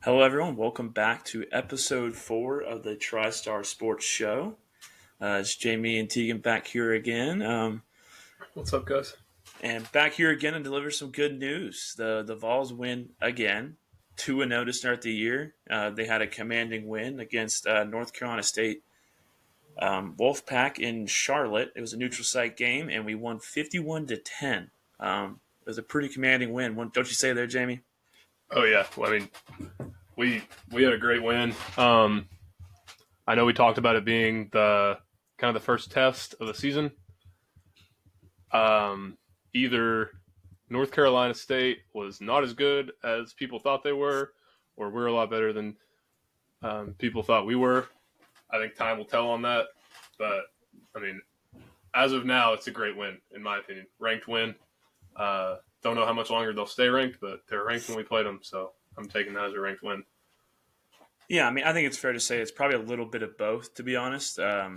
Hello, everyone. Welcome back to episode 4 of the TriStar Sports Show. It's Jamie and Tegan back here again. What's up, guys? And back here again and deliver some good news. The Vols win again, 2-0 to start the year. They had a commanding win against North Carolina State Wolfpack in Charlotte. It was a neutral site game, and we won 51-10. It was a pretty commanding win. Don't you say there, Jamie? Oh yeah, well, I mean, we had a great win. I know we talked about it being the kind of the first test of the season. Either North Carolina State was not as good as people thought they were, or we're a lot better than people thought we were. I think time will tell on that. But I mean, as of now, it's a great win in my opinion. Ranked win. Don't know how much longer they'll stay ranked, but they're ranked when we played them, so I'm taking that as a ranked win. Yeah, I mean, I think it's fair to say it's probably a little bit of both, to be honest. I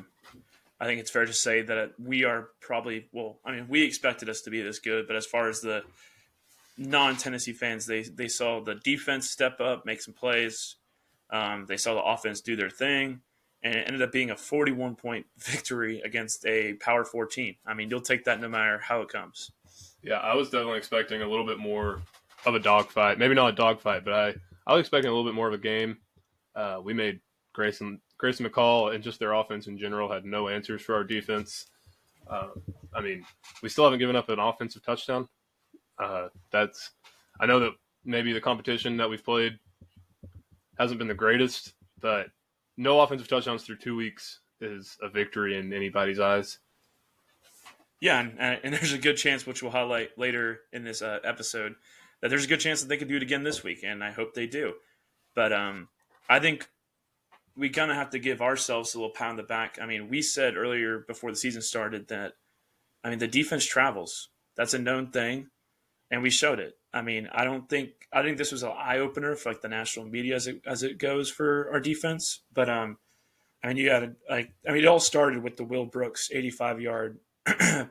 think it's fair to say that we are probably, well, I mean, we expected us to be this good, but as far as the non-Tennessee fans, they saw the defense step up, make some plays. They saw the offense do their thing, and it ended up being a 41-point victory against a Power 4 team. I mean, you'll take that no matter how it comes. Yeah, I was definitely expecting a little bit more of a dogfight. Maybe not a dogfight, but I was expecting a little bit more of a game. We made Grayson McCall and just their offense in general had no answers for our defense. Uh, I mean, we still haven't given up an offensive touchdown. That's I know that maybe the competition that we've played hasn't been the greatest, but no offensive touchdowns through 2 weeks is a victory in anybody's eyes. Yeah, and there's a good chance, which we'll highlight later in this episode, that there's a good chance that they could do it again this week, and I hope they do. But I think we kind of have to give ourselves a little pat on the back. I mean, we said earlier before the season started that, I mean, the defense travels. That's a known thing, and we showed it. I mean, I think this was an eye opener for like the national media as it goes for our defense. But I mean, it all started with the Will Brooks 85-yard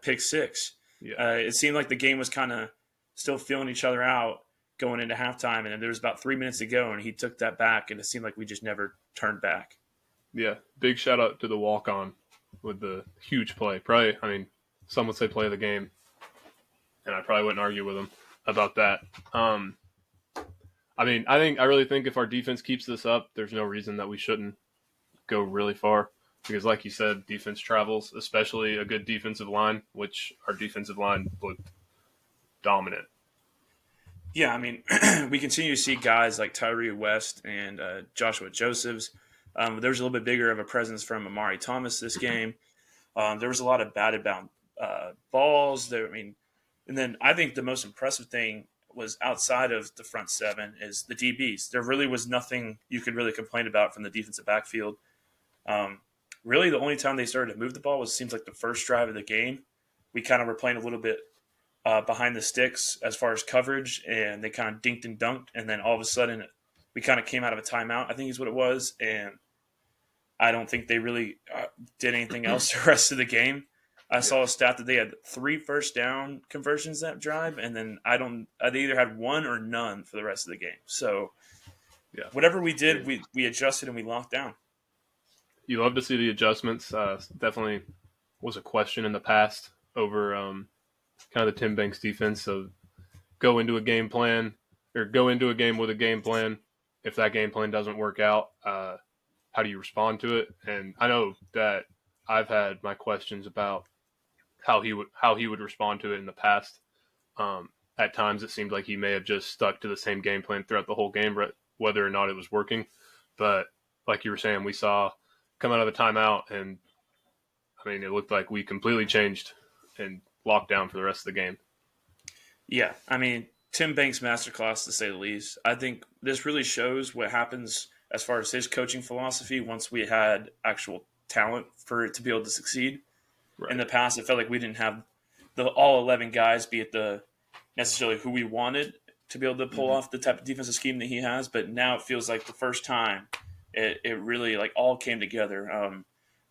pick six. Yeah, It seemed like the game was kind of still feeling each other out going into halftime, and then there was about 3 minutes to go, and he took that back, and it seemed like we just never turned back. yeah. Big shout out to the walk on with the huge play. Probably, I mean, some would say play of the game, and I probably wouldn't argue with him about that. Um, I really think if our defense keeps this up, there's no reason that we shouldn't go really far. Because, like you said, defense travels, especially a good defensive line, which our defensive line looked dominant. Yeah, I mean, we continue to see guys like Tyree West and Joshua Josephs. There was a little bit bigger of a presence from Amari Thomas this game. There was a lot of batted bound balls. There, I mean, and then I think the most impressive thing was outside of the front seven is the DBs. There really was nothing you could really complain about from the defensive backfield. Um, Really, the only time they started to move the ball was seems like the first drive of the game. We kind of were playing a little bit behind the sticks as far as coverage, and they kind of dinked and dunked, and then all of a sudden we kind of came out of a timeout, I think is what it was, and I don't think they really did anything else the rest of the game. I Yeah, saw a stat that they had 3 first down conversions that drive, and then they either had one or none for the rest of the game. So yeah. whatever we I did, mean, we adjusted and we locked down. you love to see the adjustments. Definitely was a question in the past over kind of the Tim Banks defense of go into a game plan or go into a game with a game plan. If that game plan doesn't work out, how do you respond to it? And I know that I've had my questions about how he would respond to it in the past. At times, it seemed like he may have just stuck to the same game plan throughout the whole game, whether or not it was working. But like you were saying, we saw come out of the timeout, and I mean, it looked like we completely changed and locked down for the rest of the game. Yeah, I mean, Tim Banks' masterclass to say the least. I think this really shows what happens as far as his coaching philosophy once we had actual talent for it to be able to succeed. In Right. the past, it felt like we didn't have the all 11 guys be at the necessarily who we wanted to be able to pull Mm-hmm. off the type of defensive scheme that he has. But now it feels like the first time it really like all came together.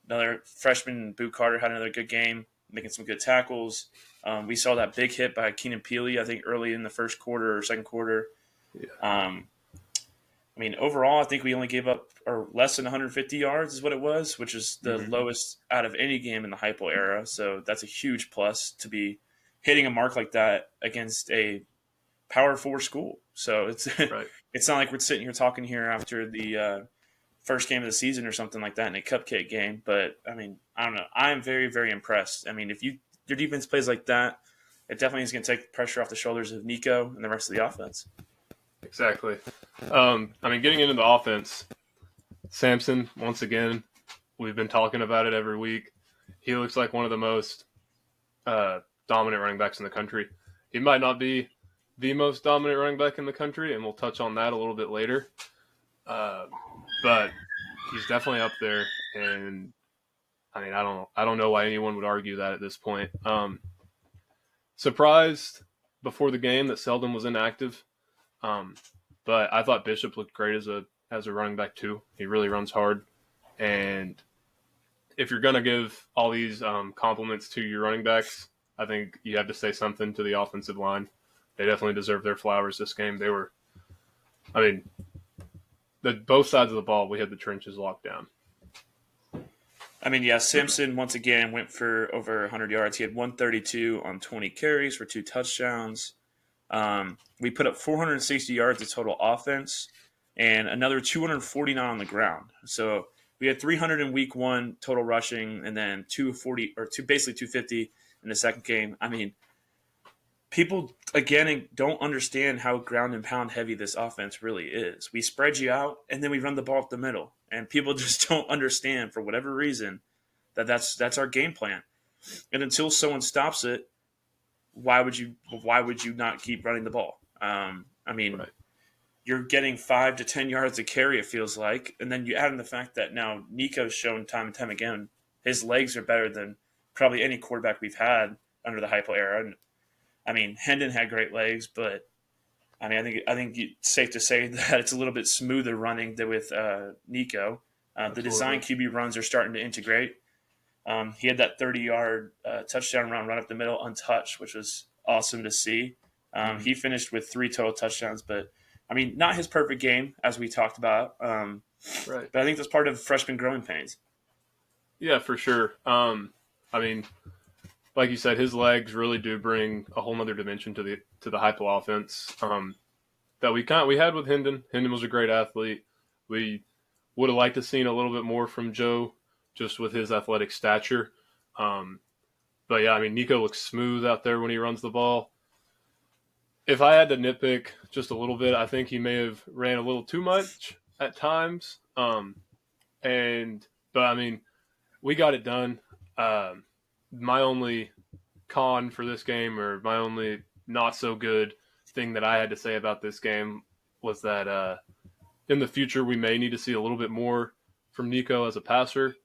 Another freshman, Boo Carter, had another good game, making some good tackles. We saw that big hit by Keenan Peely, I think, early in the first quarter or second quarter. Yeah. Um, I mean, overall, I think we only gave up or less than 150 yards is what it was, which is the Hmm. lowest out of any game in the Hypo era. So that's a huge plus to be hitting a mark like that against a Power Four school. So it's Right. it's not like we're sitting here talking here after the first game of the season or something like that in a cupcake game. But I mean, I don't know. I am very very impressed. I mean, if your defense plays like that, it definitely is going to take the pressure off the shoulders of Nico and the rest of the offense. Exactly. I mean, getting into the offense, Samson, once again, we've been talking about it every week. He looks like one of the most dominant running backs in the country. He might not be the most dominant running back in the country, and we'll touch on that a little bit later. Uh, but he's definitely up there, and I mean, I don't know why anyone would argue that at this point. Surprised before the game that Seldon was inactive, um, but I thought Bishop looked great as a running back too. He really runs hard, and if you're gonna give all these compliments to your running backs, I think you have to say something to the offensive line. They definitely deserve their flowers this game. They were, I mean, both sides of the ball, we had the trenches locked down. I mean, yeah, Simpson once again went for over 100 yards. He had 132 on 20 carries for 2 touchdowns. We put up 460 yards of total offense and another 249 on the ground. So we had 300 in week one total rushing, and then 240 or basically 250 in the second game. I mean, people again don't understand how ground and pound heavy this offense really is. We spread you out, and then we run the ball up the middle, and people just don't understand for whatever reason that's our game plan. And until someone stops it, why would you not keep running the ball? I mean, Right. you're getting 5 to 10 yards a carry, it feels like, and then you add in the fact that now Nico's shown time and time again his legs are better than probably any quarterback we've had under the hypo era. And I mean, Hendon had great legs, but I mean, I think it's safe to say that it's a little bit smoother running than with Nico. The design Absolutely. QB runs are starting to integrate. He had that 30-yard touchdown run up the middle untouched, which was awesome to see. Mm-hmm. He finished with 3 total touchdowns, but I mean, not his perfect game as we talked about. Right. But I think that's part of freshman growing pains. Yeah, for sure. I mean, like you said, his legs really do bring a whole other dimension to the hypo offense that we had with Hendon. Hendon was a great athlete. We would have liked to seen a little bit more from Joe, just with his athletic stature. Um, but yeah, I mean, Nico looks smooth out there when he runs the ball. If I had to nitpick just a little bit, I think he may have ran a little too much at times. And but I mean, we got it done. My only con for this game, or my only not so good thing that I had to say about this game, was that in the future we may need to see a little bit more from Nico as a passer,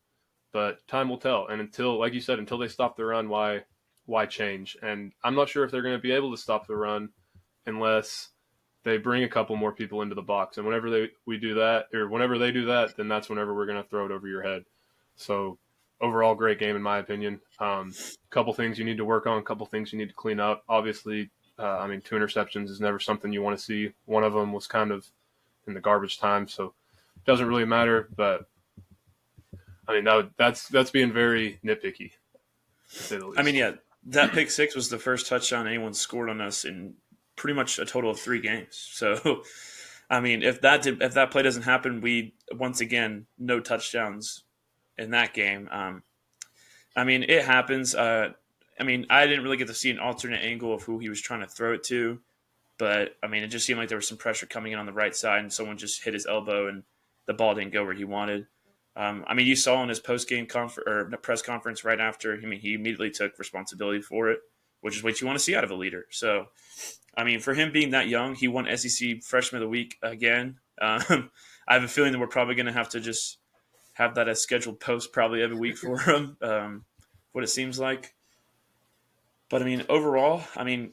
but time will tell. And until, like you said, until they stop the run, why change? And I'm not sure if they're going to be able to stop the run unless they bring a couple more people into the box. And whenever we do that, or whenever they do that, then that's whenever we're going to throw it over your head. So overall, great game in my opinion. Couple things you need to work on, couple things you need to clean up. Obviously, I mean, 2 interceptions is never something you want to see. One of them was kind of in the garbage time, so it doesn't really matter. But I mean, that's being very nitpicky, to say the I mean, least. yeah, that pick six was the first touchdown anyone scored on us in pretty much a total of 3 games. So, I mean, if that play doesn't happen, we once again no touchdowns in that game. I mean, it happens. I mean, I didn't really get to see an alternate angle of who he was trying to throw it to, but I mean, it just seemed like there was some pressure coming in on the right side, and someone just hit his elbow, and the ball didn't go where he wanted. I mean, you saw in his post game press conference right after. I mean, he immediately took responsibility for it, which is what you want to see out of a leader. So, I mean, for him being that young, he won SEC Freshman of the Week again. I have a feeling that we're probably going to have to just have that as scheduled post probably every week for him. What it seems like. But I mean, overall, I mean,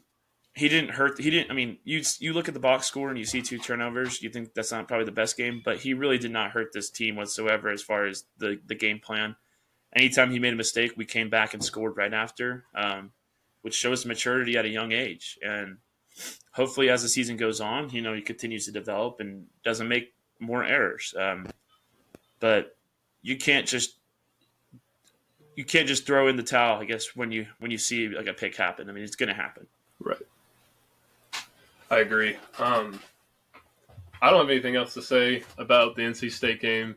he didn't hurt. He didn't. I mean, you look at the box score and you see 2 turnovers. You think that's not probably the best game, but he really did not hurt this team whatsoever as far as the game plan. Anytime he made a mistake, we came back and scored right after, which shows maturity at a young age. And hopefully, as the season goes on, he continues to develop and doesn't make more errors. But you can't just throw in the towel. I guess when you see like a pick happen, I mean it's going to happen. Right. I agree. I don't have anything else to say about the NC State game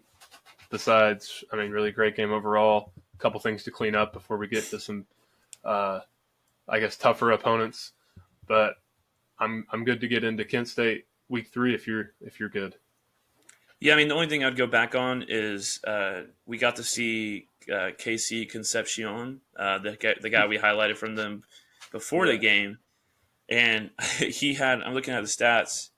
besides, I mean, really great game overall. A couple things to clean up before we get to some, I guess, tougher opponents. But I'm good to get into Kent State week 3 if you're good. Yeah, I mean the only thing I'd go back on is we got to see KC Concepcion, the guy we highlighted from them before the game, and he had. I'm looking at the stats.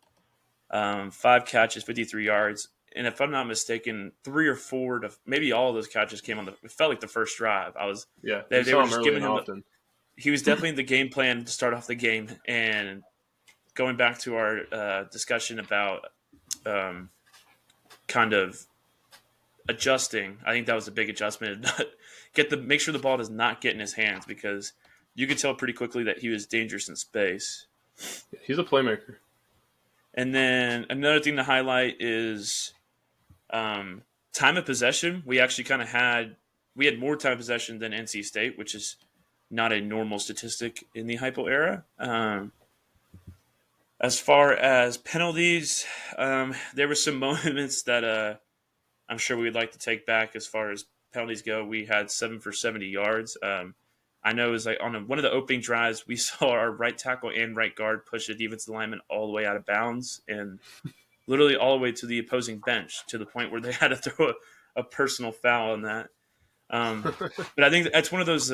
5 catches, 53 yards. And if I'm not mistaken, 3 or 4 to maybe all of those catches came on it felt like the first drive. They were just giving him often. He was definitely the game plan to start off the game. And going back to our discussion about kind of adjusting, I think that was a big adjustment. Make sure the ball does not get in his hands, because you could tell pretty quickly that he was dangerous in space. He's a playmaker. And then another thing to highlight is time of possession. We actually had more time of possession than NC State, which is not a normal statistic in the Hypo era. As far as penalties, there were some moments that I'm sure we'd like to take back. As far as penalties go, we had 7 for 70 yards. I know it was like on one of the opening drives, we saw our right tackle and right guard push a defensive lineman all the way out of bounds and literally all the way to the opposing bench, to the point where they had to throw a personal foul on that. But I think that's one of those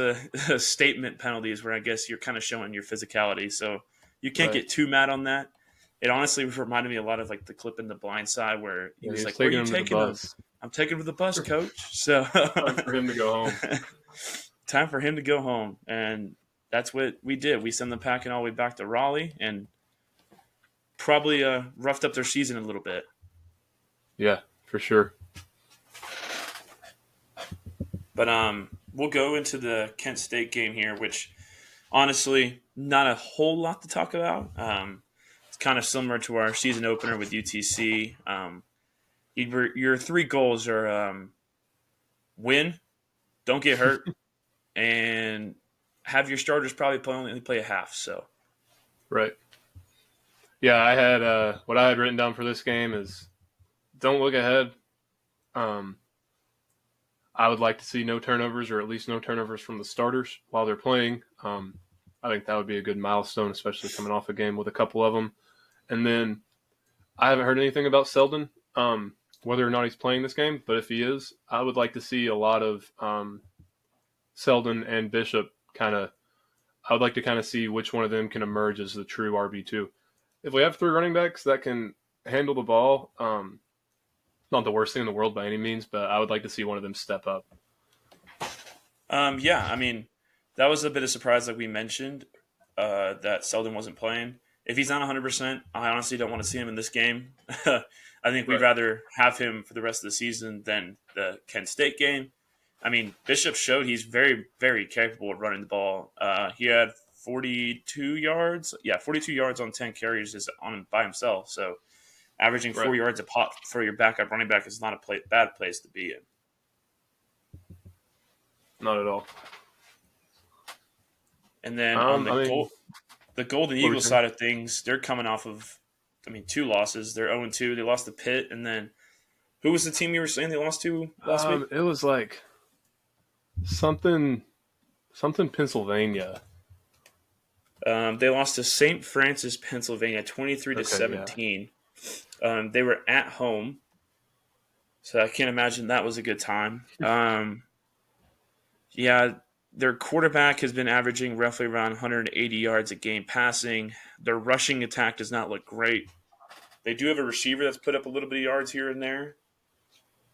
statement penalties where I guess you're kind of showing your physicality. So you can't get too mad on that. It honestly reminded me a lot of like the clip in The Blind Side where he was like, "Where are you taking him? I'm taking him to the bus, coach." So time for him to go home. Time for him to go home. And that's what we did. We sent them packing all the way back to Raleigh and probably roughed up their season a little bit. Yeah, for sure. But we'll go into the Kent State game here, which honestly, not a whole lot to talk about. It's kind of similar to our season opener with UTC. Your 3 goals are win, don't get hurt, and have your starters probably only play a half. So, right. Yeah, I had what I had written down for this game is don't look ahead. I would like to see no turnovers, or at least no turnovers from the starters while they're playing. I think that would be a good milestone, especially coming off a game with a couple of them. And then I haven't heard anything about Selden, whether or not he's playing this game, but if he is, I would like to see a lot of Selden and Bishop I would like to kind of see which one of them can emerge as the true RB2. If we have 3 running backs that can handle the ball, not the worst thing in the world by any means, but I would like to see one of them step up. Yeah, I mean, that was a bit of surprise, like we mentioned, that Selden wasn't playing. If he's not 100%, I honestly don't want to see him in this game. I think we'd rather have him for the rest of the season than the Kent State game. I mean, Bishop showed he's very, very capable of running the ball. He had 42 yards. Yeah, 42 yards on 10 carries is on by himself. So averaging 4 yards a pop for your backup running back is not a bad place to be in. Not at all. And then on the Golden Eagles side of things, they're coming off of, 2 losses. They're 0-2. They lost to Pitt, and then who was the team you were saying they lost to last week? It was like something Pennsylvania. They lost to St. Francis, Pennsylvania, 23-17. Yeah. They were at home, so I can't imagine that was a good time. Yeah, their quarterback has been averaging roughly around 180 yards a game passing. Their rushing attack does not look great. They do have a receiver that's put up a little bit of yards here and there.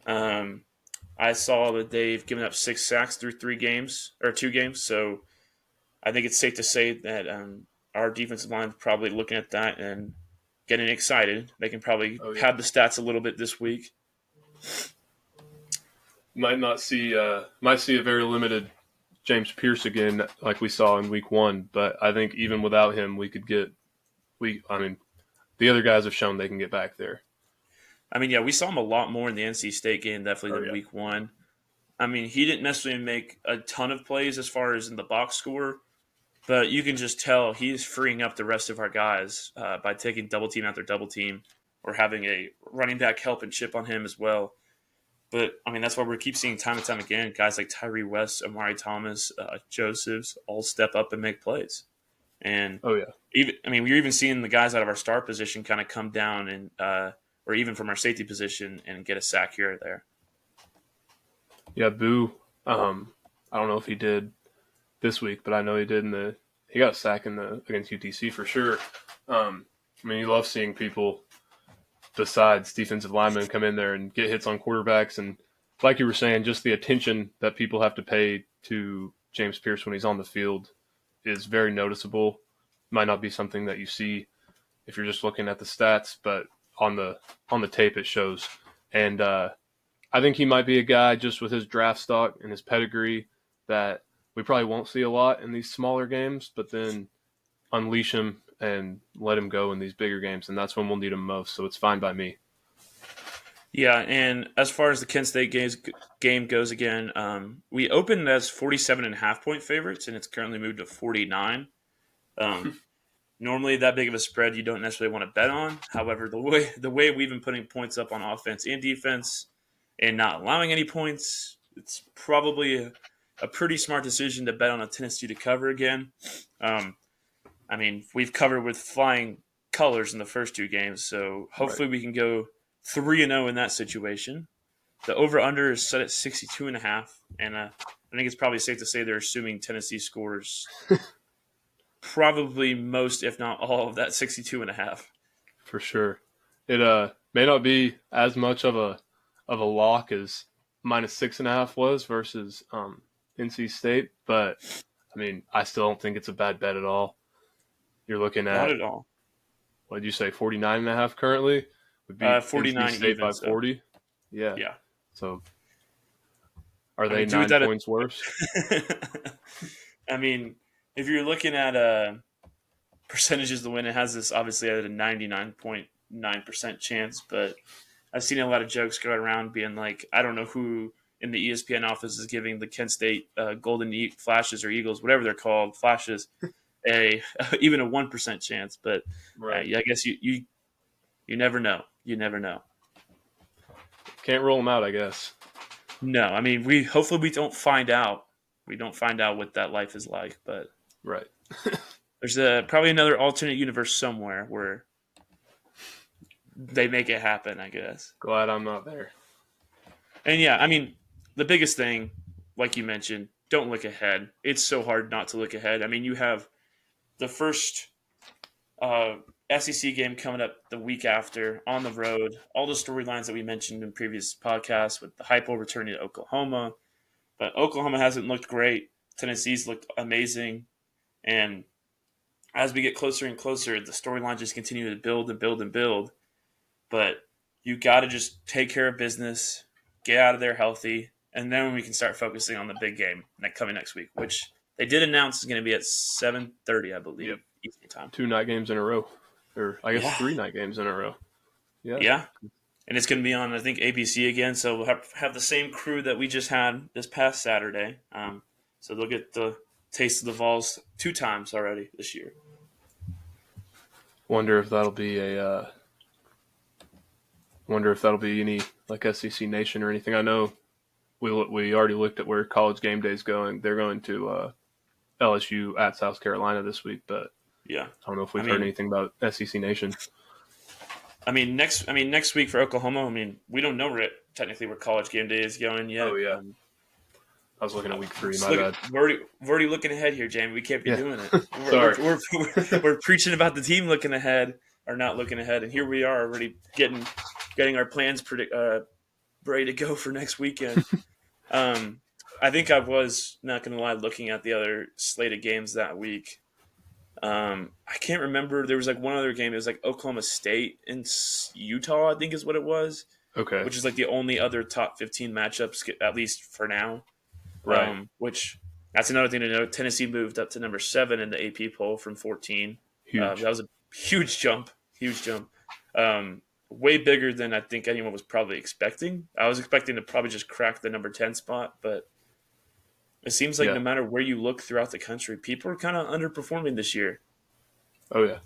I saw that they've given up 6 sacks through 2 games. So I think it's safe to say that our defensive line is probably looking at that and getting excited. They can probably pad the stats a little bit this week. Might see a very limited James Pierce again, like we saw in week 1. But I think even without him, the other guys have shown they can get back there. I mean, yeah, we saw him a lot more in the NC State game definitely Oh than yeah, week one. I mean, he didn't necessarily make a ton of plays as far as in the box score, but you can just tell he's freeing up the rest of our guys by taking double team after double team or having a running back help and chip on him as well. But I mean, that's why we keep seeing time and time again guys like Tyree West, Amari Thomas, Josephs all step up and make plays. And oh yeah, even I mean, we're even seeing the guys out of our star position kind of come down and or even from our safety position and get a sack here or there. yeah. Boo. I don't know if he did this week, but I know he did he got a sack against UTC for sure. I mean, you love seeing people besides defensive linemen come in there and get hits on quarterbacks, and like you were saying, just the attention that people have to pay to James Pierce when he's on the field is very noticeable. Might not be something that you see if you're just looking at the stats, but on the tape it shows. And I think he might be a guy just with his draft stock and his pedigree that we probably won't see a lot in these smaller games, but then unleash him and let him go in these bigger games, and that's when we'll need him most. So it's fine by me. Yeah, and as far as the Kent State game goes again, we opened as 47.5 point favorites, and it's currently moved to 49. Normally, that big of a spread you don't necessarily want to bet on. However, the way we've been putting points up on offense and defense and not allowing any points, it's probably a pretty smart decision to bet on a Tennessee to cover again. I mean, we've covered with flying colors in the first two games, so hopefully we can go 3-0 in that situation. The over-under is set at 62.5, and I think it's probably safe to say they're assuming Tennessee scores probably most, if not all, of that 62.5. For sure. It may not be as much of a lock as -6.5 was versus NC State, but I mean, I still don't think it's a bad bet at all. You're looking Not at, at all. what did you say, 49.5 currently? Would be NC 49 State even. by 40. So. Yeah. Yeah. So are I they mean, do 9 that. points worse? I mean, if you're looking at percentages to win, it has this obviously at a 99.9% chance, but I've seen a lot of jokes going around being like, I don't know who in the ESPN office is giving the Kent State Golden Flashes or Eagles, whatever they're called, Flashes, even a 1% chance. But Right. yeah, I guess you never know. You never know. Can't rule them out, I guess. No, I mean hopefully we don't find out. We don't find out what that life is like, but Right. there's probably another alternate universe somewhere where they make it happen, I guess. Glad I'm not there. And yeah, I mean, the biggest thing, like you mentioned, don't look ahead. It's so hard not to look ahead. I mean, you have the first SEC game coming up the week after on the road. All the storylines that we mentioned in previous podcasts with the Hypo returning to Oklahoma. But Oklahoma hasn't looked great. Tennessee's looked amazing. And as we get closer and closer, the storyline just continue to build and build and build. But you got to just take care of business, get out of there healthy, and then we can start focusing on the big game coming next week, which they did announce is going to be at 7:30, I believe, Yep. Eastern time. 2 night games in a row, or I guess 3 night games in a row. Yeah. And it's going to be on, I think, ABC again. So we'll have the same crew that we just had this past Saturday. So they'll get the taste of the Vols 2 times already this year. Wonder if that'll be any like SEC Nation or anything. I know we already looked at where College Game Day is going. They're going to LSU at South Carolina this week, but yeah, I don't know if we've heard anything about SEC Nation. Next week for Oklahoma. I mean, we don't know technically where College Game Day is going yet. Oh yeah, I was looking at week 3. My bad. We're already looking ahead here, Jamie. We can't be doing it. Sorry. We're preaching about the team looking ahead or not looking ahead, and here we are already getting our plans ready to go for next weekend. I think I was not going to lie looking at the other slate of games that week. I can't remember. There was like one other game. It was like Oklahoma State and Utah, I think is what it was. Okay. Which is like the only other top 15 matchups, at least for now. Right. Which that's another thing to note. Tennessee moved up to number 7 in the AP poll from 14. Huge. That was a huge jump. Huge jump. way bigger than I think anyone was probably expecting. I was expecting to probably just crack the number 10 spot, but it seems like Yeah. no matter where you look throughout the country, people are kind of underperforming this year. Oh yeah.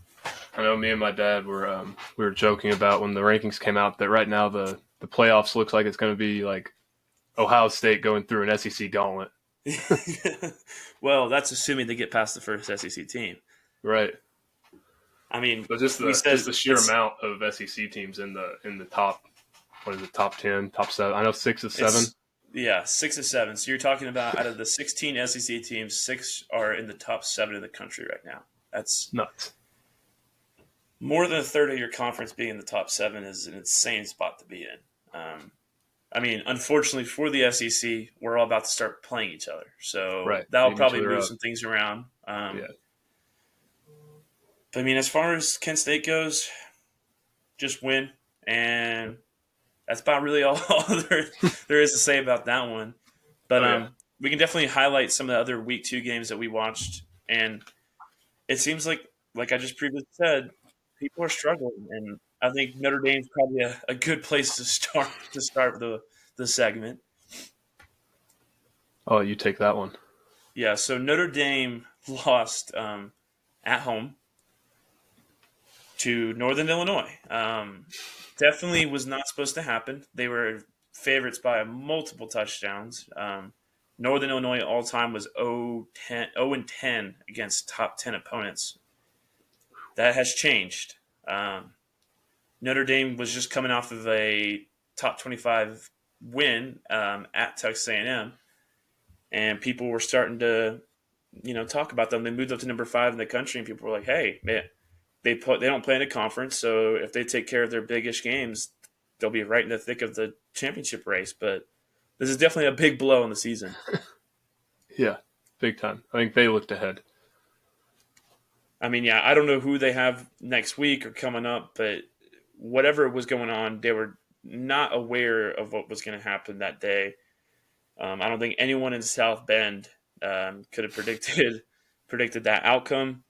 I know me and my dad were we were joking about when the rankings came out that right now the playoffs looks like it's going to be like Ohio State going through an SEC gauntlet. Well, that's assuming they get past the first SEC team. Right. I mean, But we said just the sheer amount of SEC teams in the top, what is it, top 10, top 7? I know 6 of 7. yeah, 6 of 7. So you're talking about out of the 16 SEC teams, 6 are in the top 7 in the country right now. That's Nuts. more than a third of your conference being in the top 7 is an insane spot to be in. I mean, unfortunately for the SEC, we're all about to start playing each other, so Right. that'll Beating each probably other move up. some things around. Yeah. But I mean, as far as Kent State goes, just win, and that's about really all there is to say about that one. But Oh yeah. we can definitely highlight some of the other Week 2 games that we watched, and it seems like I just previously said, people are struggling, and I think Notre Dame's probably a good place to start the segment. Oh, you take that one. Yeah, so Notre Dame lost at home to Northern Illinois. Definitely was not supposed to happen. They were favorites by multiple touchdowns. Northern Illinois all time was 0-10 against top 10 opponents. That has changed. Notre Dame was just coming off of a top 25 win at Texas A&M, and people were starting to, talk about them. They moved up to number 5 in the country, and people were like, "Hey, man, they don't play in a conference, so if they take care of their biggish games, they'll be right in the thick of the championship race." But this is definitely a big blow in the season. Yeah, big time. I think they looked ahead. I mean, yeah, I don't know who they have next week or coming up, but whatever was going on, they were not aware of what was going to happen that day. I don't think anyone in South Bend could have predicted that outcome.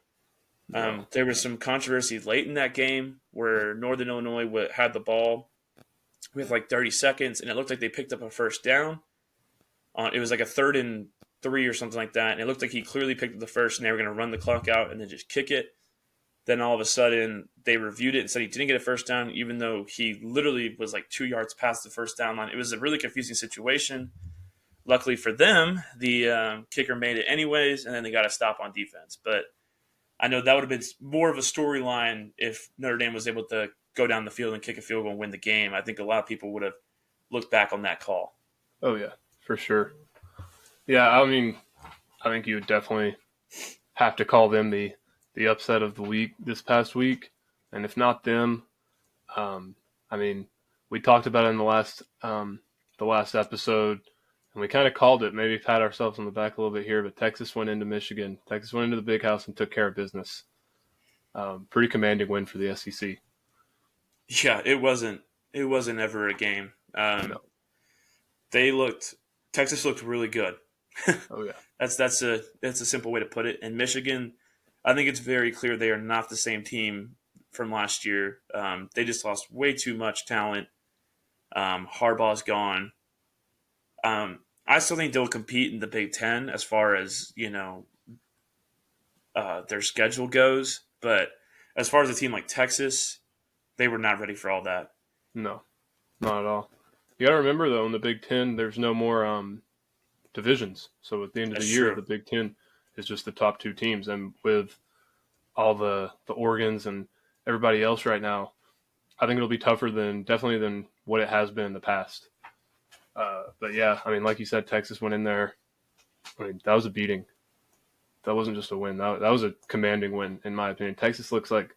No. There was some controversy late in that game where Northern Illinois had the ball with like 30 seconds, and it looked like they picked up a first down. It was like a 3rd and 3 or something like that, and it looked like he clearly picked up the first, and they were going to run the clock out and then just kick it. Then all of a sudden, they reviewed it and said he didn't get a first down, even though he literally was like 2 yards past the first down line. It was a really confusing situation. Luckily for them, the kicker made it anyways, and then they got a stop on defense. But I know that would have been more of a storyline if Notre Dame was able to go down the field and kick a field goal and win the game. I think a lot of people would have looked back on that call. Oh yeah, for sure. Yeah, I mean, I think you would definitely have to call them the upset of the week this past week, and if not them, I mean, we talked about it in the last episode, and we kind of called it. Maybe pat ourselves on the back a little bit here, but Texas went into Michigan. Texas went into the Big House and took care of business. Pretty commanding win for the SEC. Yeah, it wasn't ever a game. No. Texas looked really good. Oh yeah. That's a simple way to put it. And Michigan, I think it's very clear they are not the same team from last year. They just lost way too much talent. Harbaugh's gone. I still think they'll compete in the Big Ten as far as their schedule goes. But as far as a team like Texas, they were not ready for all that. No, not at all. You got to remember though, in the Big Ten, there's no more divisions. So at the end of That's the year, true. the Big Ten is just the top 2 teams, and with all the Oregons and everybody else right now, I think it'll be tougher definitely than what it has been in the past. But yeah, I mean, like you said, Texas went in there. I mean, that was a beating. That wasn't just a win. That was a commanding win, in my opinion. Texas looks like,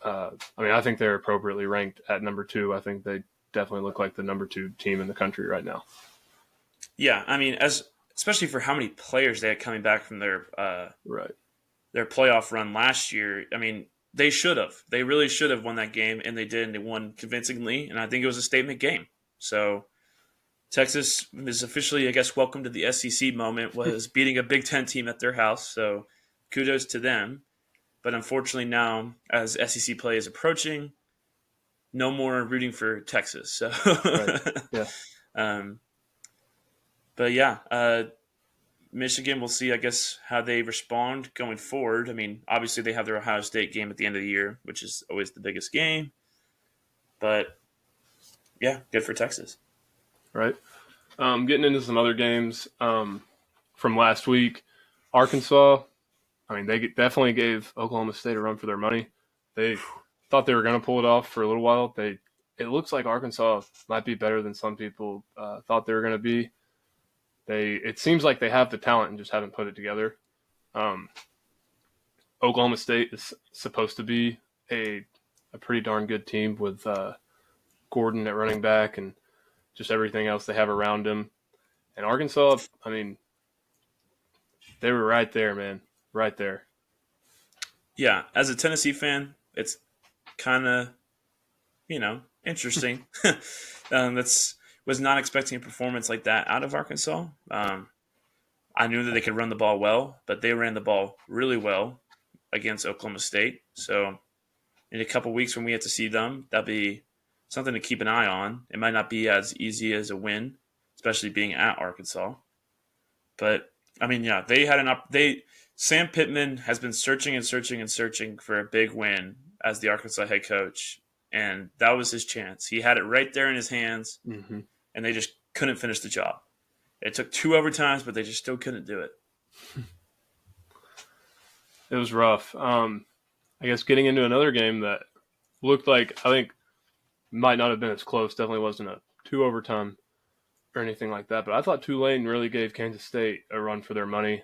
I think they're appropriately ranked at number 2. I think they definitely look like the number 2 team in the country right now. Yeah, I mean, especially for how many players they had coming back from their Right. their playoff run last year. I mean, they should have. They really should have won that game, and they did, and they won convincingly. And I think it was a statement game. So Texas is officially, I guess, welcome to the SEC moment, was beating a Big Ten team at their house. So kudos to them. But unfortunately now, as SEC play is approaching, no more rooting for Texas. So, Right. Yeah. um, but yeah, Michigan, we'll see, I guess, how they respond going forward. I mean, obviously they have their Ohio State game at the end of the year, which is always the biggest game. But yeah, good for Texas. Right. Getting into some other games from last week, Arkansas. I mean, they definitely gave Oklahoma State a run for their money. They thought they were going to pull it off for a little while. It looks like Arkansas might be better than some people thought they were going to be. It seems like they have the talent and just haven't put it together. Um, Oklahoma State is supposed to be a pretty darn good team with Gordon at running back and just everything else they have around him. And Arkansas, I mean, they were right there, man, right there. Yeah, as a Tennessee fan, it's kind of, interesting. That's was not expecting a performance like that out of Arkansas. I knew that they could run the ball well, but they ran the ball really well against Oklahoma State. So in a couple weeks when we get to see them, that'll be something to keep an eye on. It might not be as easy as a win, especially being at Arkansas. But I mean, yeah, they had Sam Pittman has been searching and searching and searching for a big win as the Arkansas head coach, and that was his chance. He had it right there in his hands, Mm-hmm. and they just couldn't finish the job. It took 2 overtimes, but they just still couldn't do it. It was rough. I guess getting into another game that looked like, I think, might not have been as close. Definitely wasn't a 2 overtime or anything like that. But I thought Tulane really gave Kansas State a run for their money.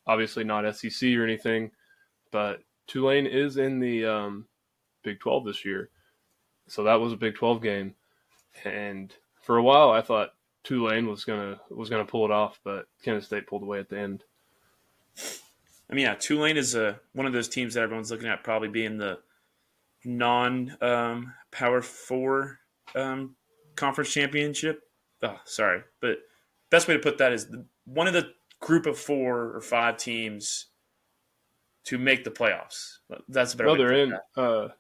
Obviously not SEC or anything, but Tulane is in the Big 12 this year. So that was a Big 12 game. And for a while I thought Tulane was gonna pull it off, but Kansas State pulled away at the end. I mean, yeah, Tulane is one of those teams that everyone's looking at probably being the non-Power 4 conference championship. Oh, sorry. But best way to put that is one of the group of 4 or 5 teams to make the playoffs. That's a better way to they're put in. that.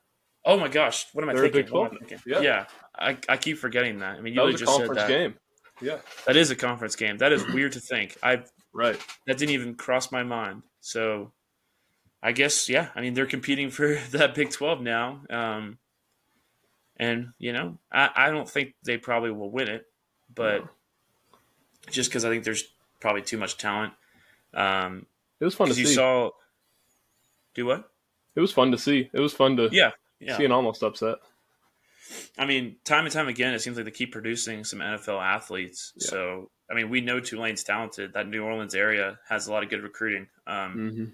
Oh, my gosh. What am I They're thinking? a Big 12. Yeah. I keep forgetting that. I mean, you That really was a just said conference that. game. Yeah. That is a conference game. That is weird to think. Right. That didn't even cross my mind. So I guess, yeah, I mean, they're competing for that Big 12 now. And, I don't think they probably will win it, but No. just because I think there's probably too much talent. It was fun to Because you see. saw – do what? It was fun to see. It was fun to Yeah. see an almost upset. I mean, time and time again, it seems like they keep producing some NFL athletes. Yeah. So, I mean, we know Tulane's talented. That New Orleans area has a lot of good recruiting. Mm-hmm.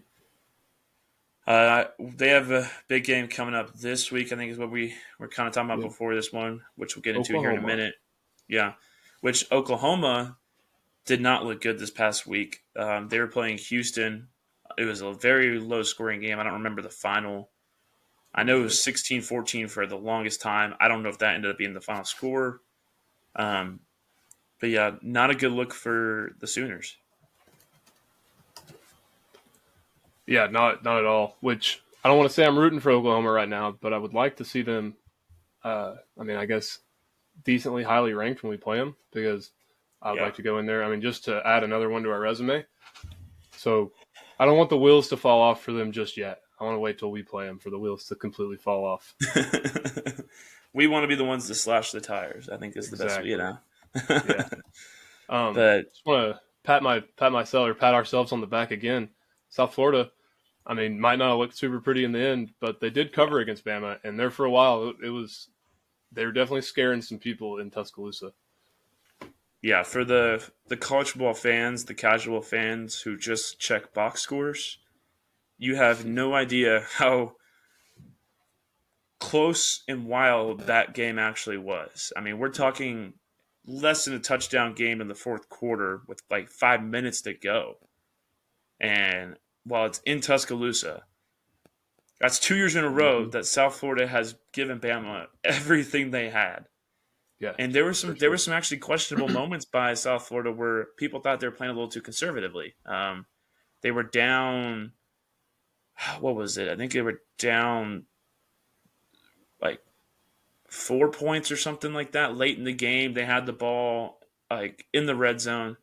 They have a big game coming up this week, I think is what we were kind of talking about before this one, which we'll get into here in a minute. Yeah, which Oklahoma did not look good this past week. They were playing Houston. It was a very low-scoring game. I don't remember the final. I know it was 16-14 for the longest time. I don't know if that ended up being the final score. But yeah, not a good look for the Sooners. Yeah, not at all. Which I don't want to say I'm rooting for Oklahoma right now, but I would like to see them. I mean, I guess decently highly ranked when we play them because I'd like to go in there. I mean, just to add another one to our resume. So I don't want the wheels to fall off for them just yet. I want to wait till we play them for the wheels to completely fall off. We want to be the ones to slash the tires. I think is the best, Yeah. But just want to pat ourselves on the back again. South Florida, I mean, might not have looked super pretty in the end, but they did cover against Bama, and there for a while they were definitely scaring some people in Tuscaloosa. Yeah, for the college football fans, the casual fans who just check box scores, you have no idea how close and wild that game actually was. I mean, we're talking less than a touchdown game in the fourth quarter with like 5 minutes to go. And while it's in Tuscaloosa, that's 2 years in a row that South Florida has given Bama everything they had. Yeah, and there were some actually questionable moments by South Florida where people thought they were playing a little too conservatively. They were down. What was it? I think they were down like 4 points or something like that late in the game. They had the ball like in the red zone,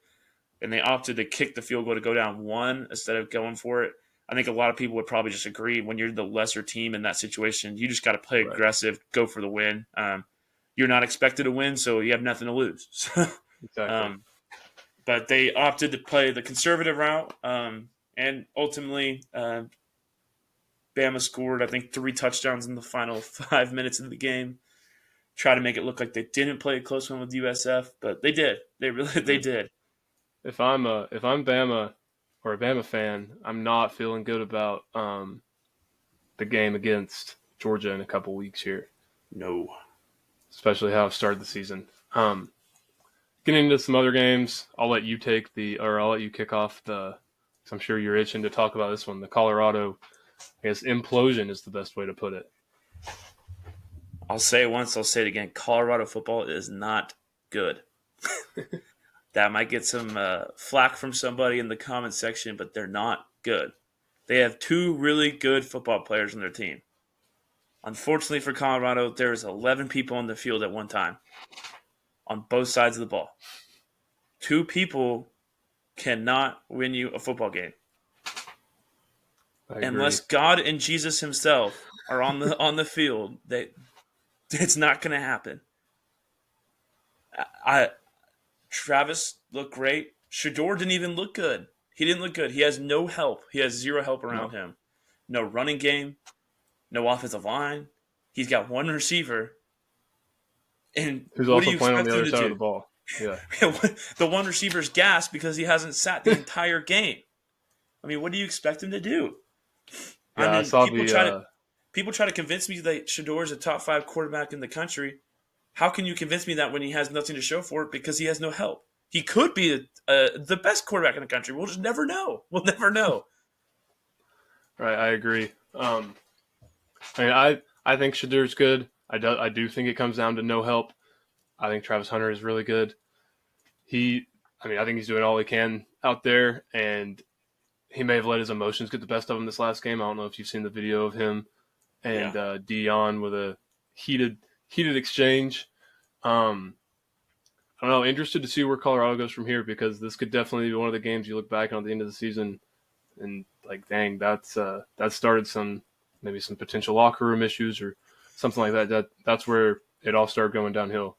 and they opted to kick the field goal to go down 1 instead of going for it. I think a lot of people would probably just agree when you're the lesser team in that situation, you just got to play Right. aggressive, go for the win. You're not expected to win, so you have nothing to lose. Exactly. um, but they opted to play the conservative route, and ultimately, Bama scored, I think, 3 touchdowns in the final 5 minutes of the game. Try to make it look like they didn't play a close one with USF, but they did. They really they Mhm. did. If I'm Bama or a Bama fan, I'm not feeling good about the game against Georgia in a couple weeks here, No. especially how I've started the season. Getting into some other games, I'll let you kick off the. 'Cause I'm sure you're itching to talk about this one. The Colorado, I guess, implosion is the best way to put it. I'll say it once, I'll say it again. Colorado football is not good. That might get some flack from somebody in the comment section, but they're not good. They have 2 really good football players on their team. Unfortunately for Colorado, there's 11 people on the field at one time on both sides of the ball. 2 people cannot win you a football game I agree. unless God and Jesus Himself are on the field. It's not going to happen. I Travis looked great. Shador didn't even look good. He didn't look good. He has no help. He has zero help around No, him. No running game. No offensive line. He's got one receiver. And who's what do also you playing on expect the him other to side of the do? ball? Yeah, The one receiver's gassed because he hasn't sat the entire game. I mean, what do you expect him to do? I yeah. I mean, saw the. people try to convince me that Shador is a top 5 quarterback in the country. How can you convince me that when he has nothing to show for it because he has no help? He could be the best quarterback in the country. We'll just never know. We'll never know. Right, I agree. I think Shadur's good. I do think it comes down to no help. I think Travis Hunter is really good. I think he's doing all he can out there, and he may have let his emotions get the best of him this last game. I don't know if you've seen the video of him Yeah. and Dion with a heated exchange. Um, I don't know. Interested to see where Colorado goes from here because this could definitely be one of the games you look back on at the end of the season and like, dang, that started maybe some potential locker room issues or something like that. That's where it all started going downhill.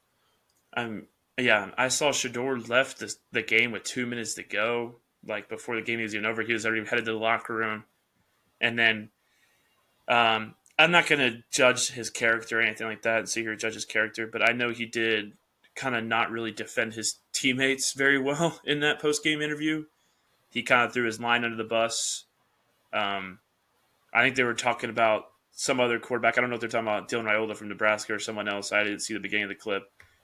Um, yeah, I saw Shador left the game with 2 minutes to go. Like before the game was even over, he was already headed to the locker room. And then I'm not going to judge his character or anything like that and sit here and judge his character, but I know he did kind of not really defend his teammates very well in that post game interview. He kind of threw his line under the bus. Um, I think they were talking about some other quarterback. I don't know if they're talking about Dylan Raiola from Nebraska or someone else. I didn't see the beginning of the clip,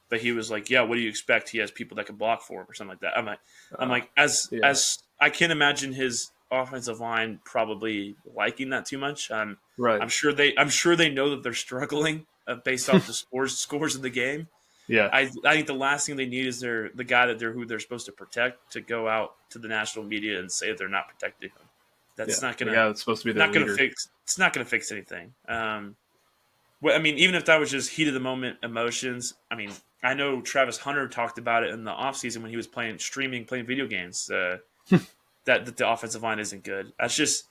but he was like, "Yeah, what do you expect? He has people that can block for him or something like that." I'm Uh, like, as yeah, as I can't imagine his offensive line probably liking that too much. right. I'm sure they know that they're struggling based off the scores of the game. Yeah, I think the last thing they need is the guy who they're supposed to protect to go out to the national media and say they're not protecting him. That's yeah. not The gonna guy that's supposed to be their not gonna leader. fix. It's not gonna fix anything. Well, I mean, even if that was just heat of the moment emotions. I mean, I know Travis Hunter talked about it in the offseason when he was playing video games. That the offensive line isn't good. That's just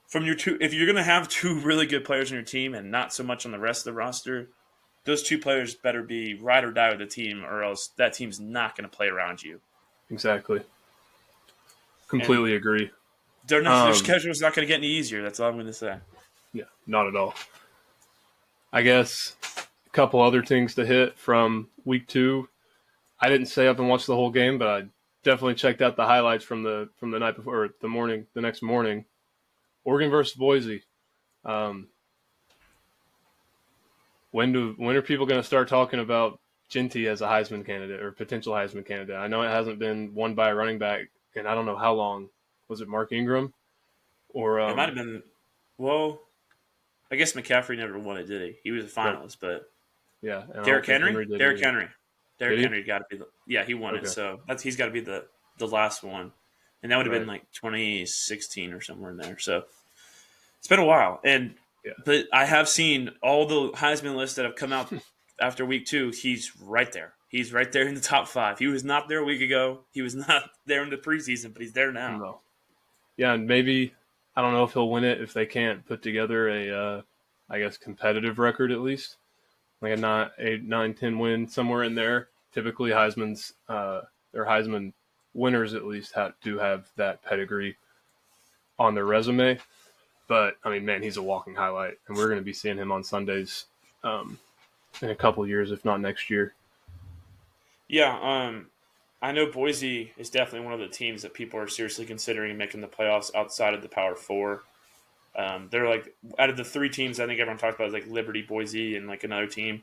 from your two. If you're gonna have 2 really good players on your team and not so much on the rest of the roster, those 2 players better be ride or die with the team, or else that team's not going to play around you. Exactly. And Completely agree. their Um, schedule is not going to get any easier. That's all I'm going to say. yeah, not at all. I guess a couple other things to hit from week 2. I didn't stay up and watch the whole game, but I definitely checked out the highlights from the night before, or the next morning. Oregon versus Boise. Um, when are people going to start talking about Ginty as a Heisman candidate or potential Heisman candidate? I know it hasn't been won by a running back, and I don't know how long. Was it Mark Ingram or It might have been, well, I guess McCaffrey never won it, did he? He was a right? finalist, but Yeah, and I don't Derrick think Henry, Henry did Derrick either. Henry, Did Derrick he? Henry got to be yeah, he won it. Okay, So he's got to be the last one, and that would have been right. like 2016 or somewhere in there. So it's been a while, Yeah, but I have seen all the Heisman lists that have come out after week 2, he's right there. He's right there in the top 5. He was not there a week ago. He was not there in the preseason, but he's there now. No. Yeah, and maybe I don't know if he'll win it if they can't put together a, I guess, competitive record at least, like a 9-10 win somewhere in there. Typically, Heisman's their Heisman winners at least do have that pedigree on their resume. But I mean, man, he's a walking highlight, and we're going to be seeing him on Sundays in a couple years, if not next year. Yeah, I know Boise is definitely one of the teams that people are seriously considering making the playoffs outside of the Power Four. They're like out of the 3 teams I think everyone talks about is like Liberty, Boise, and like another team.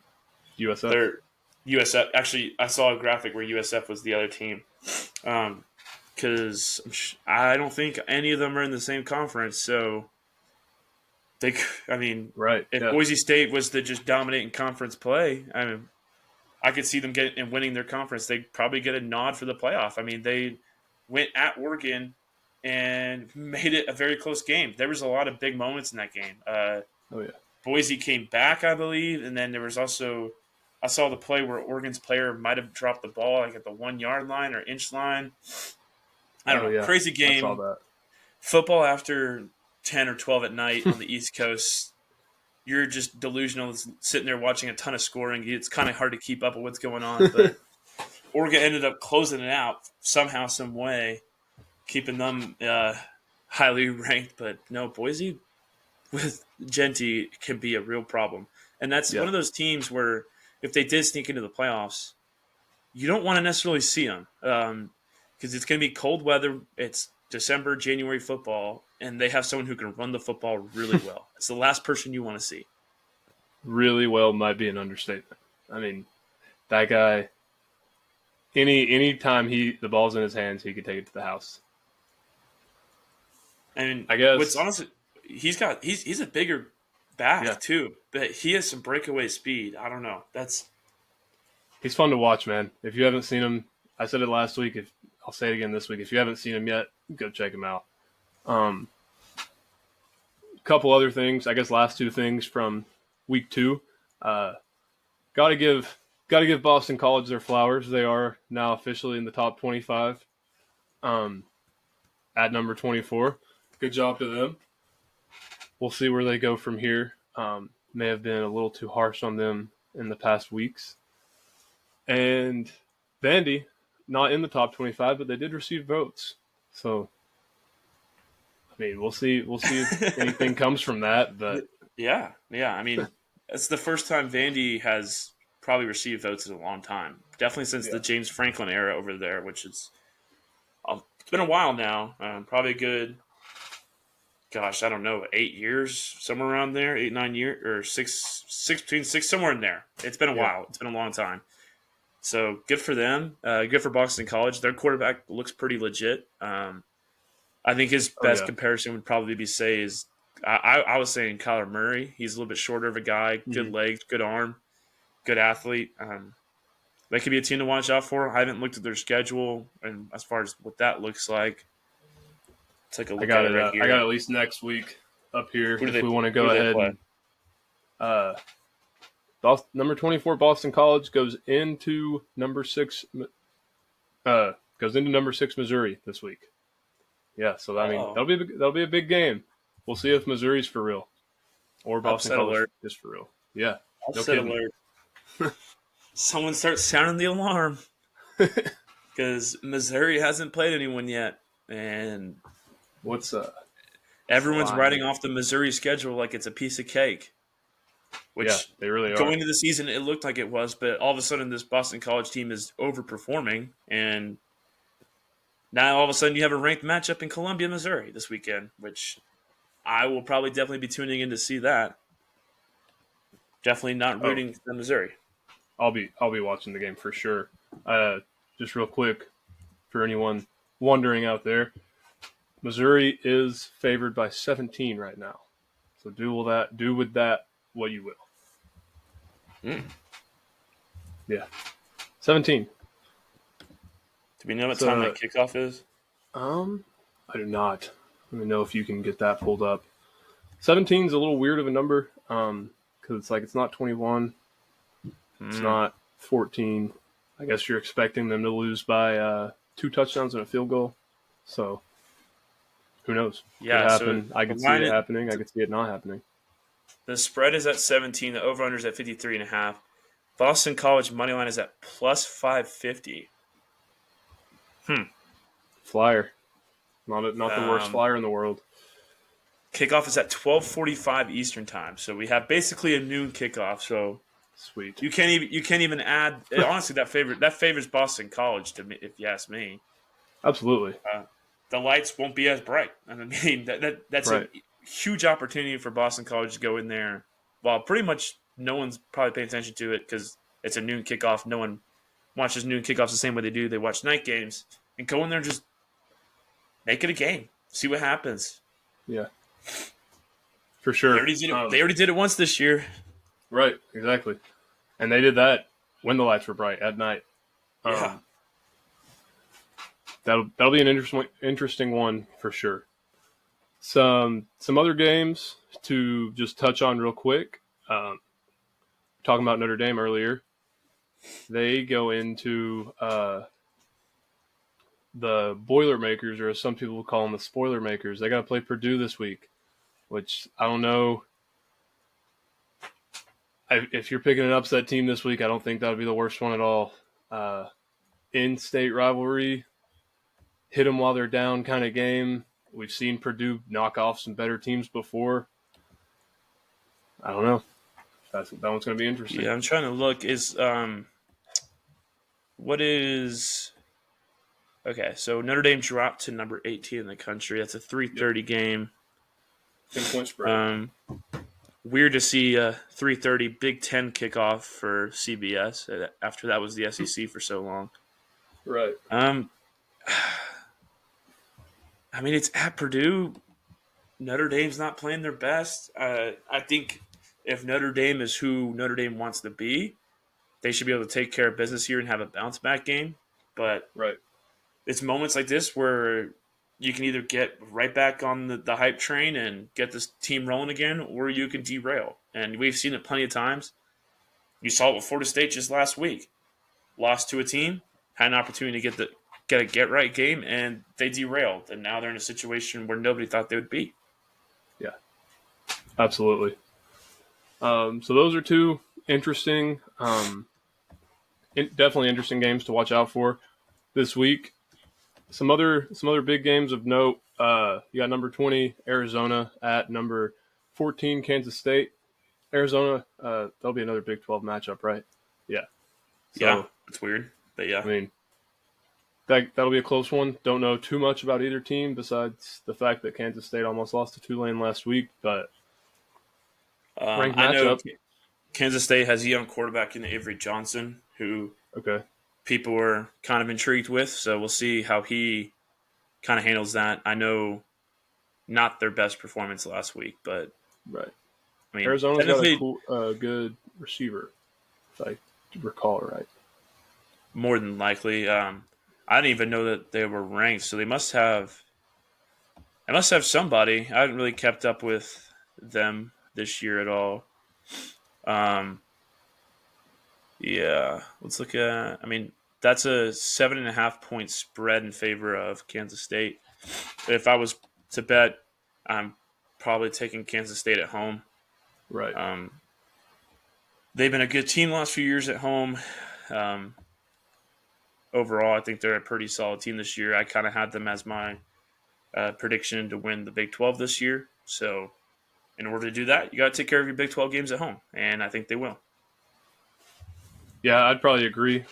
USF. They're USF. Actually, I saw a graphic where USF was the other team. Because I don't think any of them are in the same conference. So Right. if Yeah. Boise State was to just dominate in conference play, I could see them getting and winning their conference. They'd probably get a nod for the playoff. I mean, they went at Oregon and made it a very close game. There was a lot of big moments in that game. Oh yeah. Boise came back, I believe, and then there was also I saw the play where Oregon's player might have dropped the ball like at the 1 yard line or inch line. I don't know. Yeah. Crazy game. I saw that. Football after 10 or 12 at night on the East Coast, you're just delusional sitting there watching a ton of scoring. It's kind of hard to keep up with what's going on. But Oregon ended up closing it out somehow, some way, keeping them highly ranked. But no, Boise with Genty can be a real problem. And that's one of those teams where if they did sneak into the playoffs, you don't want to necessarily see them because it's going to be cold weather. It's December, January football, and they have someone who can run the football really well. It's the last person you want to see. Really well might be an understatement. I mean, that guy, any time the ball's in his hands, he could take it to the house. And I guess what's honestly, he's a bigger back too, but he has some breakaway speed. I don't know. He's fun to watch, man. If you haven't seen him, I said it last week. I'll say it again this week. If you haven't seen him yet, go check him out. Couple other things, I guess. Last 2 things from week 2. Got to give Boston College their flowers. They are now officially in the top 25. At number 24. Good job to them. We'll see where they go from here. May have been a little too harsh on them in the past weeks. And Vandy, not in the top 25, but they did receive votes. So, I mean, we'll see if anything comes from that. But yeah. I mean, it's the first time Vandy has probably received votes in a long time. Definitely since the James Franklin era over there, which is it's been a while now. Probably a good, gosh, I don't know, 8 years, somewhere around there, 8, 9 years, or six between 6, somewhere in there. It's been a while. It's been a long time. So good for them. Good for Boston College. Their quarterback looks pretty legit. I think his best comparison would probably be I was saying Kyler Murray. He's a little bit shorter of a guy, good legs, good arm, good athlete. That could be a team to watch out for. I haven't looked at their schedule, and as far as what that looks like, take a look at it right here. I got at least next week up here if we want to go ahead and number 24 Boston College goes into number 6 Missouri this week. Yeah, so I mean that'll be a big game. We'll see if Missouri's for real or Boston College is for real. Yeah, Upset alert. Someone starts sounding the alarm because Missouri hasn't played anyone yet, and everyone's writing off the Missouri schedule like it's a piece of cake. Which they really are. Going into the season, it looked like it was, but all of a sudden, this Boston College team is overperforming, and now all of a sudden, you have a ranked matchup in Columbia, Missouri this weekend, which I will probably definitely be tuning in to see that. Definitely not rooting for Missouri. I'll be watching the game for sure. Just real quick, for anyone wondering out there, Missouri is favored by 17 right now. So do with that what you will. Yeah, 17. Do we know what time that kickoff is? I do not. Let me know if you can get that pulled up. 17 is a little weird of a number because it's like it's not 21. It's not 14. I guess you're expecting them to lose by 2 touchdowns and a field goal. So who knows? Could Yeah, so happen. I the could see line, it happening. I could see it not happening. the spread is at 17. The over under is at 53.5. Boston College money line is at plus 550. Flyer. Not the worst Um, flyer in the world. Kickoff is at 12:45 Eastern time, so we have basically a noon kickoff. So Sweet. you can't even add. Honestly, that favors Boston College to me, if you ask me. Absolutely. Uh, the lights won't be as bright. I mean, that's a Right. huge opportunity for Boston College to go in there. Well, pretty much no one's probably paying attention to it because it's a noon kickoff. No one watches noon kickoffs the same way they do. They watch night games and go in there and just make it a game. See what happens. Yeah. For They sure. already did it. They already did it once this year. Right. Exactly. And they did that when the lights were bright at night. Yeah. That'll be an interesting one for sure. Some other games to just touch on real quick. Talking about Notre Dame earlier, they go into the Boilermakers, or as some people call them, the Spoiler Makers. They got to play Purdue this week, which I don't know. If you're picking an upset team this week, I don't think that would be the worst one at all. In-state rivalry, hit them while they're down kind of game. We've seen Purdue knock off some better teams before. I don't know. That one's going to be interesting. Yeah, I'm trying to look. What is okay? So Notre Dame dropped to number 18 in the country. That's a 3:30 game. 10-point spread. Weird to see a 3:30 Big Ten kickoff for CBS after that was the SEC for so long. Right. I mean, it's at Purdue. Notre Dame's not playing their best. I think if Notre Dame is who Notre Dame wants to be, they should be able to take care of business here and have a bounce back game. But Right. it's moments like this where you can either get right back on the hype train and get this team rolling again, or you can derail. And we've seen it plenty of times. You saw it with Florida State just last week. Lost to a team, had an opportunity to get a get right game, and they derailed. And now they're in a situation where nobody thought they would be. Yeah. Absolutely. So those are two interesting, definitely interesting games to watch out for this week. Some other big games of note. You got number 20 Arizona at number 14 Kansas State. Arizona, that'll be another Big 12 matchup, right? Yeah. So, Yeah, it's weird, but yeah. I mean, that'll be a close one. Don't know too much about either team besides the fact that Kansas State almost lost to Tulane last week, but ranked I know matchup. Kansas State has a young quarterback in Avery Johnson who Okay. people were kind of intrigued with, so we'll see how he kind of handles that. I know not their best performance last week, but Right. I mean, Arizona's got technically a good receiver, if I recall right. more than likely. I didn't even know that they were ranked, so they must have somebody. I haven't really kept up with them this year at all. Yeah, let's look at. I mean, that's a 7.5 point spread in favor of Kansas State. If I was to bet, I'm probably taking Kansas State at home. Right. They've been a good team the last few years at home. Overall, I think they're a pretty solid team this year. I kind of had them as my prediction to win the Big 12 this year. So, in order to do that, you got to take care of your Big 12 games at home, and I think they will. Yeah, I'd probably agree.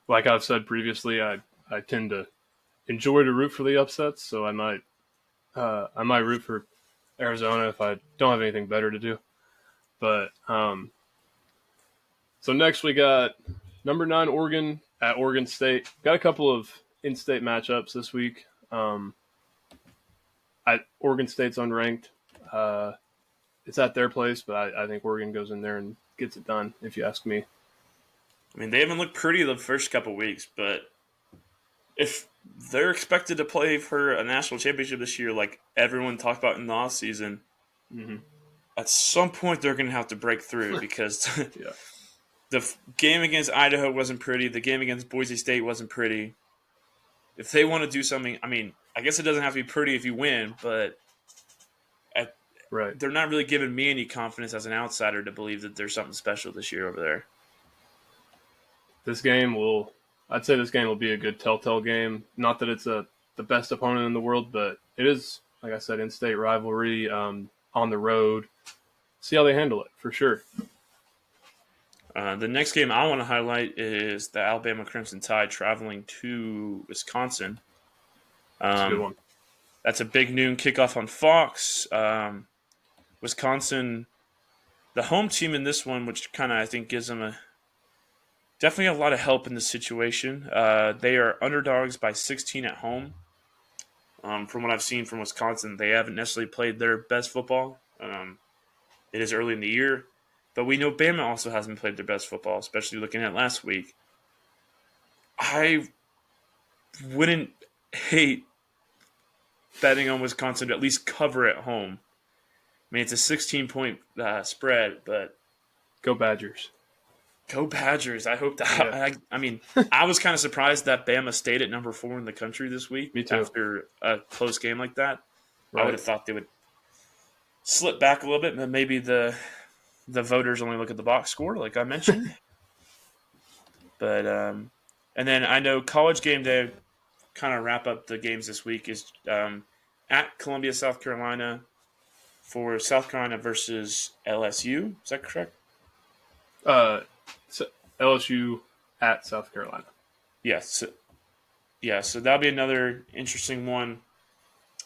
Like I've said previously, I tend to enjoy to root for the upsets, so I might root for Arizona if I don't have anything better to do. But so next we got number 9 Oregon at Oregon State. Got a couple of in-state matchups this week. Oregon State's unranked. It's at their place, but I think Oregon goes in there and gets it done, if you ask me. I mean, they haven't looked pretty the first couple weeks, but if they're expected to play for a national championship this year, like everyone talked about in the offseason, at some point they're going to have to break through because Yeah. the game against Idaho wasn't pretty. The game against Boise State wasn't pretty. If they want to do something, I mean, I guess it doesn't have to be pretty if you win, but at, Right. they're not really giving me any confidence as an outsider to believe that there's something special this year over there. I'd say this game will be a good telltale game. Not that it's the best opponent in the world, but it is, like I said, in-state rivalry, on the road. See how they handle it, for sure. The next game I want to highlight is the Alabama Crimson Tide traveling to Wisconsin. It's a good one. That's a big noon kickoff on Fox. Wisconsin, the home team in this one, which kind of I think gives them definitely a lot of help in this situation. They are underdogs by 16 at home. From what I've seen from Wisconsin, they haven't necessarily played their best football. It is early in the year, but we know Bama also hasn't played their best football, especially looking at last week. I wouldn't hate betting on Wisconsin to at least cover at home. I mean, it's a 16-point spread, but Go Badgers. go Badgers. I hope that. Yeah. I mean, I was kind of surprised that Bama stayed at number 4 in the country this week. Me too. After a close game like that. Right. I would have thought they would slip back a little bit, but maybe the voters only look at the box score, like I mentioned. But and then I know College Game Day, kind of wrap up the games this week, is at Columbia, South Carolina, for South Carolina versus LSU. Is that correct? So LSU at South Carolina. Yes. So that'll be another interesting one.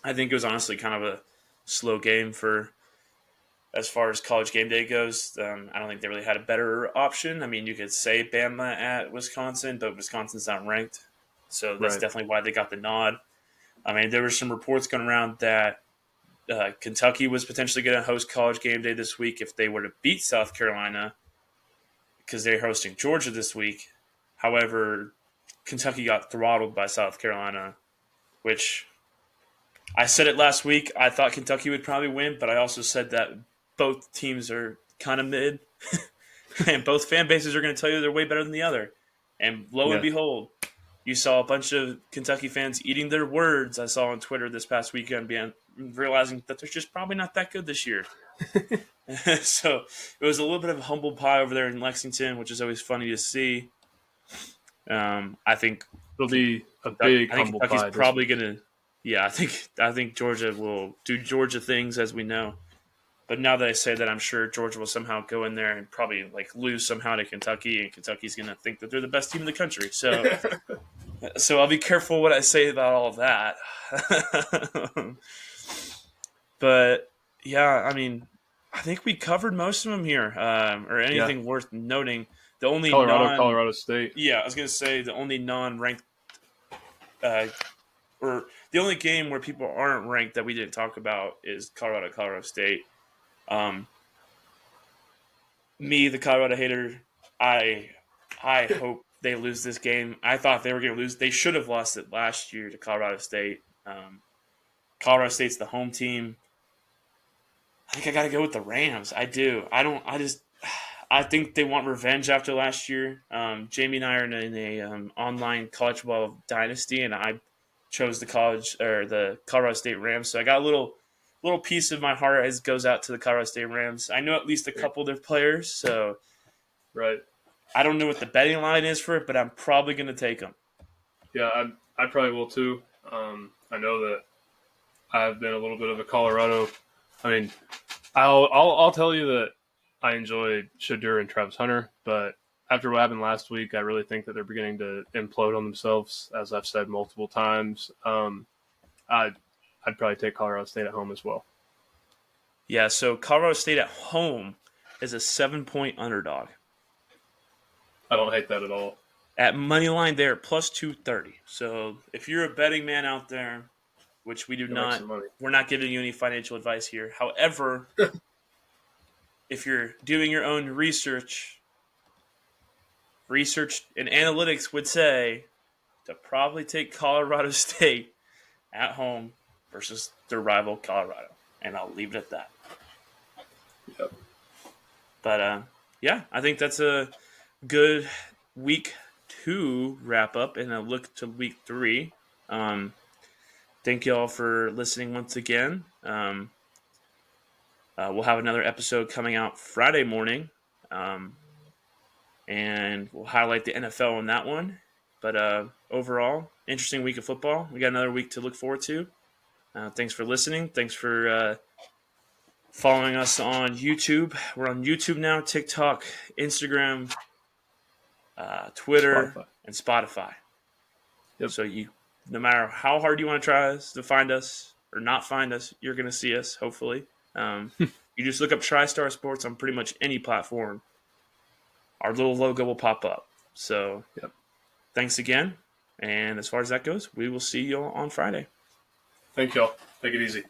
I think it was honestly kind of a slow game for as far as College Game Day goes. I don't think they really had a better option. I mean, you could say Bama at Wisconsin, but Wisconsin's not ranked. So that's definitely why they got the nod. I mean, there were some reports going around that Kentucky was potentially going to host College Game Day this week if they were to beat South Carolina because they're hosting Georgia this week. However, Kentucky got throttled by South Carolina, which I said it last week. I thought Kentucky would probably win, but I also said that both teams are kind of mid, and both fan bases are going to tell you they're way better than the other. And lo and behold, you saw a bunch of Kentucky fans eating their words. I saw on Twitter this past weekend, realizing that they're just probably not that good this year. So it was a little bit of a humble pie over there in Lexington, which is always funny to see. I think it'll be a big humble pie. Kentucky's probably going to. Yeah, I think Georgia will do Georgia things, as we know. But now that I say that, I'm sure Georgia will somehow go in there and probably lose somehow to Kentucky, and Kentucky's going to think that they're the best team in the country. So, so I'll be careful what I say about all of that. But yeah, I mean, I think we covered most of them here, or anything worth noting. The only Colorado State. Yeah, I was going to say the only non-ranked, or the only game where people aren't ranked that we didn't talk about is Colorado State. Me, the Colorado hater, I hope they lose this game. I thought they were going to lose. They should have lost it last year to Colorado State. Colorado State's the home team. I think I got to go with the Rams. I do. I think they want revenge after last year. Jamie and I are in a online college football dynasty, and I chose the Colorado State Rams. So I got a little piece of my heart as goes out to the Colorado State Rams. I know at least a couple of their players, so I don't know what the betting line is for it, but I'm probably going to take them. Yeah, I probably will too. I know that I've been a little bit of a Colorado. I mean, I'll tell you that I enjoy Shadur and Travis Hunter, but after what happened last week, I really think that they're beginning to implode on themselves, as I've said multiple times. I'd probably take Colorado State at home as well. Yeah, so Colorado State at home is a 7-point underdog. I don't hate that at all. At Moneyline, they're plus 230. So if you're a betting man out there, which we do not, we're not giving you any financial advice here. However, if you're doing your own research and analytics would say to probably take Colorado State at home versus their rival Colorado. And I'll leave it at that. Yep. But yeah, I think that's a good week 2 wrap up and a look to week 3. Thank you all for listening once again. We'll have another episode coming out Friday morning, and we'll highlight the NFL on that one. But overall, interesting week of football. We got another week to look forward to. Thanks for listening. Thanks for following us on YouTube. We're on YouTube now, TikTok, Instagram, Twitter, Spotify. and Spotify. Yep. So no matter how hard you want to try to find us or not find us, you're going to see us, hopefully. You just look up TriStar Sports on pretty much any platform. Our little logo will pop up. So Yep. Thanks again. And as far as that goes, we will see you all on Friday. Thank y'all. Take it easy.